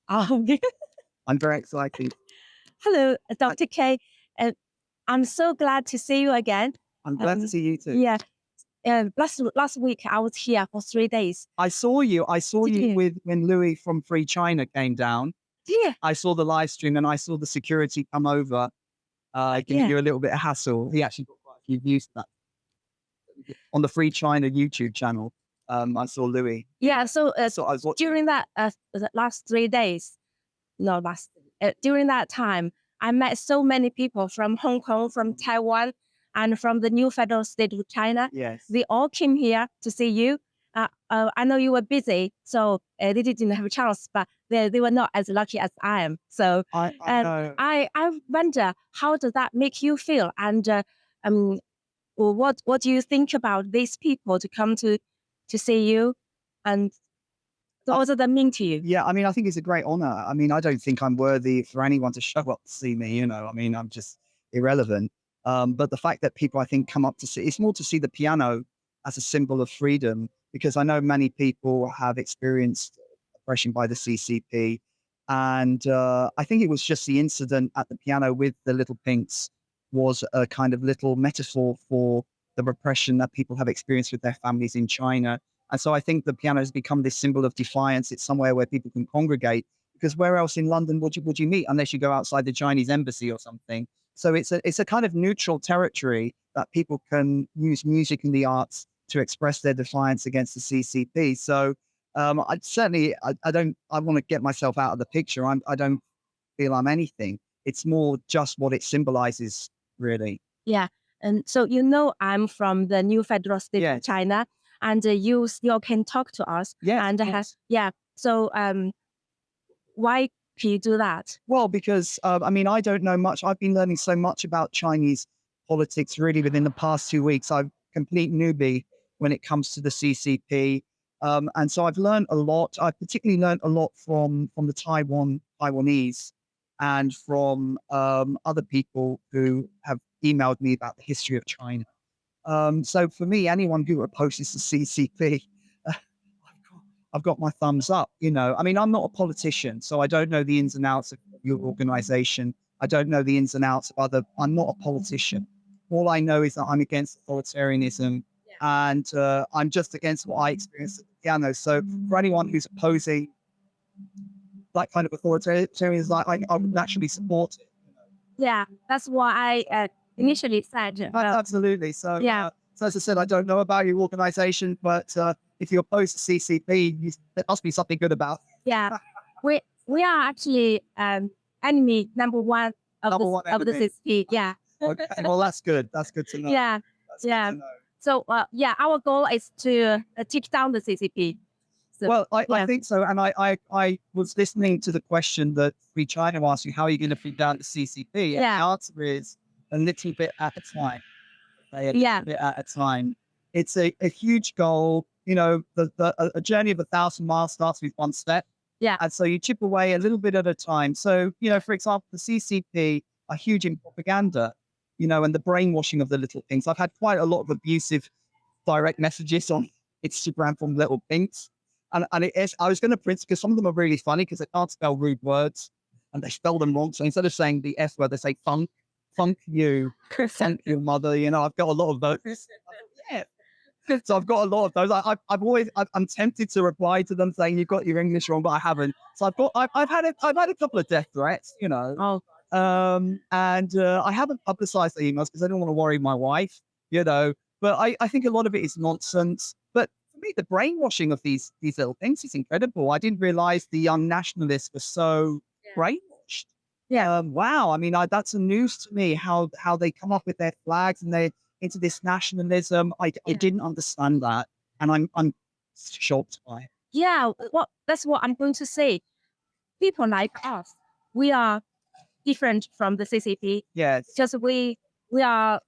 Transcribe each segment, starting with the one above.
Um, I'm very excited. Hello, Dr. K. I'm so glad to see you again. I'm glad to see you too. Yeah. Last week I was here for 3 days. I saw you. Did you? With when Louis from Free China came down. Yeah. I saw the live stream and I saw the security come over, giving Yeah. you a little bit of hassle. He actually got quite a few views to that on the Free China YouTube channel. I saw Louis. Yeah. So I was watching. during that the last 3 days, during that time, I met so many people from Hong Kong, from Taiwan, and from the new federal state of China. Yes. They all came here to see you. I know you were busy, so they didn't have a chance, but they were not as lucky as I am. So I know. I wonder, how does that make you feel? And what do you think about these people to come to see you? And what does that mean to you? Yeah, I mean, I think it's a great honor. I mean, I don't think I'm worthy for anyone to show up to see me, I mean, I'm just irrelevant. But the fact that people, I think, come up to see, it's more to see the piano as a symbol of freedom, because I know many people have experienced oppression by the CCP. And I think it was just the incident at the piano with the little pinks was a kind of little metaphor for the repression that people have experienced with their families in China. And so I think the piano has become this symbol of defiance. It's somewhere where people can congregate, because where else in London would you meet unless you go outside the Chinese embassy or something? So it's a kind of neutral territory that people can use music and the arts to express their defiance against the CCP. So I want to get myself out of the picture. I don't feel I'm anything. It's more just what it symbolizes, really. Yeah. And so, I'm from the new federal state of Yes. China, and you still can talk to us. Yes, And of course. So why can you do that? Well, because I mean, I don't know much. I've been learning so much about Chinese politics really within the past 2 weeks. I'm a complete newbie when it comes to the CCP. And so I've learned a lot. I've particularly learned a lot from the Taiwanese and from other people who have emailed me about the history of China. So for me, anyone who opposes the CCP, I've got my thumbs up. I mean, I'm not a politician, so I don't know the ins and outs of your organization. I don't know the ins and outs of I'm not a politician. All I know is that I'm against authoritarianism, and I'm just against what I experienced at the piano. So for anyone who's opposing that kind of authoritarianism, I would naturally support it. Yeah, that's why I initially said. Absolutely. So, Yeah. So as I said, I don't know about your organization, but if you oppose the CCP, there must be something good about it. Yeah, we are actually enemy number one of Number one the enemy. CCP. Yeah. Okay, well, that's good. That's good to know. Yeah. That's good Yeah. to know. So our goal is to take down the CCP. So, Well, I yeah. think so. And I was listening to the question that Free China asked you, how are you going to beat down the CCP? And Yeah. the answer is a little bit at a time. A Yeah. little bit at a time. It's a huge goal. A journey of 1,000 miles starts with one step. Yeah. And so you chip away a little bit at a time. So, for example, the CCP are huge in propaganda, and the brainwashing of the little things. I've had quite a lot of abusive direct messages on Instagram from little pinks. And I was going to print, because some of them are really funny because they can't spell rude words and they spell them wrong. So instead of saying the F word, they say funk you, funk your mother. I've got a lot of those. Yeah. So I've got a lot of those. I'm tempted to reply to them saying you've got your English wrong, but I haven't. So I've had a couple of death threats, Oh. and I haven't publicized the emails because I don't want to worry my wife, but I think a lot of it is nonsense. But for me, the brainwashing of these little things is incredible. I didn't realize the young nationalists were so brainwashed. Yeah. Wow. I mean, that's a news to me, how they come up with their flags and they into this nationalism. I didn't understand that. And I'm shocked by it. Yeah. Well, that's what I'm going to say. People like us, we are different from the CCP. Yes. Just we are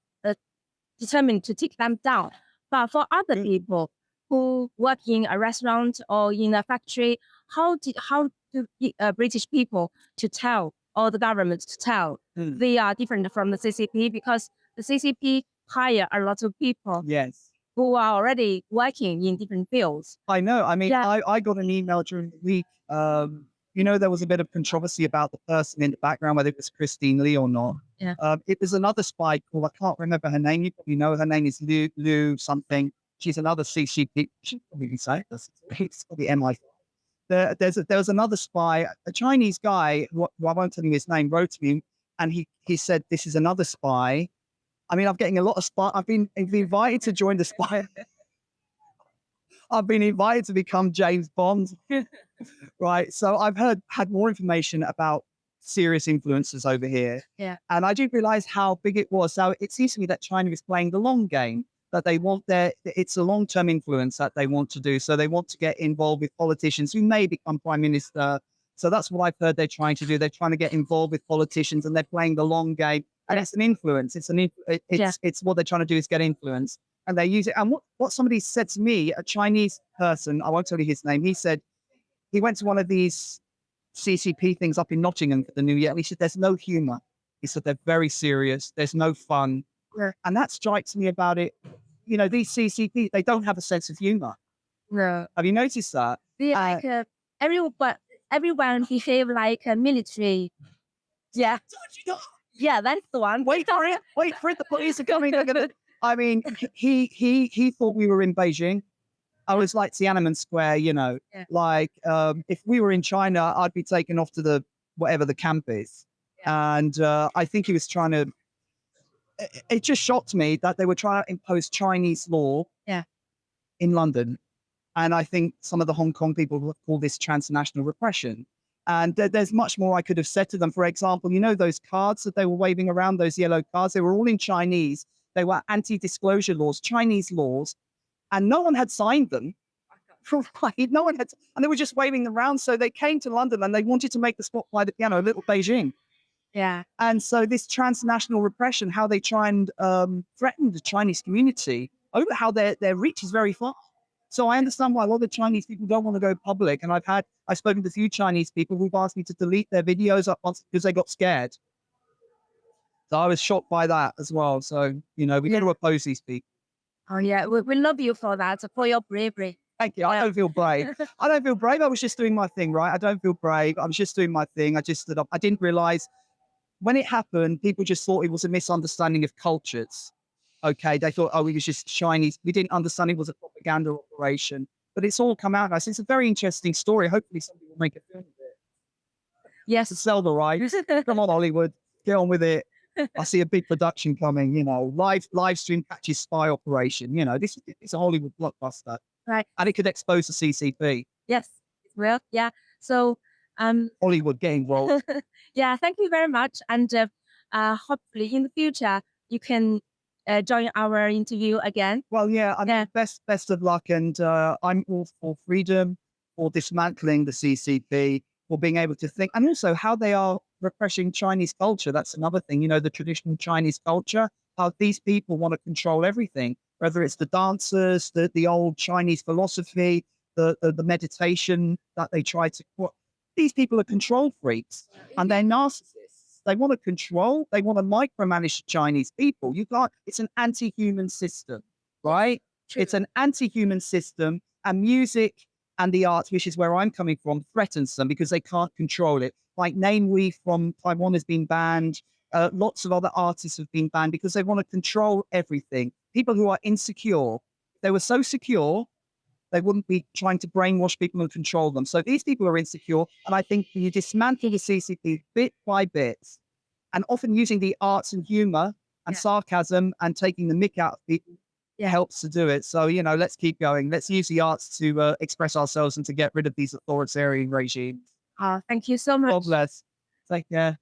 determined to take them down. But for other people who work in a restaurant or in a factory, how do British people to tell, or the government to tell they are different from the CCP? Because the CCP hire a lot of people. Yes. who are already working in different fields. I know. I mean, Yeah. I got an email during the week. There was a bit of controversy about the person in the background, whether it was Christine Lee or not. Yeah. It was another spy called, I can't remember her name. You probably know her name is Lu something. She's another CCP. She probably say it. It's probably MI. There was another spy, a Chinese guy, who I won't tell you his name, wrote to me, and he said, this is another spy. I mean, I'm getting a lot of spy. I've been invited to join the spy. I've been invited to become James Bond. Right. So I've had more information about serious influences over here. Yeah. And I didn't realize how big it was. So it seems to me that China is playing the long game, that they want it's a long-term influence that they want to do. So they want to get involved with politicians who may become prime minister. So that's what I've heard they're trying to do. They're trying to get involved with politicians and they're playing the long game. And it's an influence. It's what they're trying to do is get influence. And they use it. And what somebody said to me, a Chinese person, I won't tell you his name, he said he went to one of these CCP things up in Nottingham for the New Year. And he said, there's no humor. He said, they're very serious. There's no fun. Yeah. And that strikes me about it. These CCP, they don't have a sense of humor. No. Have you noticed that? Everyone behave like a military. Yeah. Yeah, that's the one. Wait for it. The police are coming. They're gonna. I mean, he thought we were in Beijing. I was like Tiananmen Square, Yeah. like if we were in China, I'd be taken off to whatever the camp is. Yeah. And I think he was trying to, it just shocked me that they were trying to impose Chinese law in London. And I think some of the Hong Kong people would call this transnational repression. And there's much more I could have said to them. For example, those cards that they were waving around, those yellow cards, they were all in Chinese. They were anti-disclosure laws, Chinese laws, and no one had signed them. No one had, and they were just waving them around. So they came to London and they wanted to make the spot by the piano, a little Beijing. Yeah. And so this transnational repression, how they try and threaten the Chinese community, over how their reach is very far. So I understand why a lot of Chinese people don't want to go public. And I've spoken to a few Chinese people who've asked me to delete their videos up once because they got scared. So I was shocked by that as well. So, we got to oppose these people. Oh, yeah. We love you for that, for your bravery. Thank you. I don't feel brave. I don't feel brave. I was just doing my thing, right? I don't feel brave. I was just doing my thing. I just stood up. I didn't realize when it happened, people just thought it was a misunderstanding of cultures. Okay. They thought, it was just Chinese. We didn't understand it was a propaganda operation. But it's all come out now. So it's a very interesting story. Hopefully somebody will make a film of it. Yes. To sell the rights. Come on, Hollywood. Get on with it. I see a big production coming, live stream catches spy operation. This is a Hollywood blockbuster. Right. And it could expose the CCP. Yes, it will. Yeah. So, Hollywood getting involved. Yeah, thank you very much. And hopefully in the future, you can join our interview again. Well, yeah, I mean, best of luck. And I'm all for freedom, for dismantling the CCP, for being able to think, and also how they are repressing Chinese culture. That's another thing, the traditional Chinese culture, how these people want to control everything, whether it's the dancers, the old Chinese philosophy, the meditation that they try to put. These people are control freaks and they're narcissists. They want to control, they want to micromanage Chinese people. It's an anti-human system, right? True. It's an anti-human system, and music and the arts, which is where I'm coming from, threatens them because they can't control it. Like Name We from Taiwan has been banned. Lots of other artists have been banned because they want to control everything. People who are insecure, they were so secure, they wouldn't be trying to brainwash people and control them. So these people are insecure. And I think you dismantle the CCP bit by bit, and often using the arts and humor and sarcasm and taking the mick out of people helps to do it. So, let's keep going. Let's use the arts to express ourselves and to get rid of these authoritarian regimes. Thank you so much. God bless. Take care.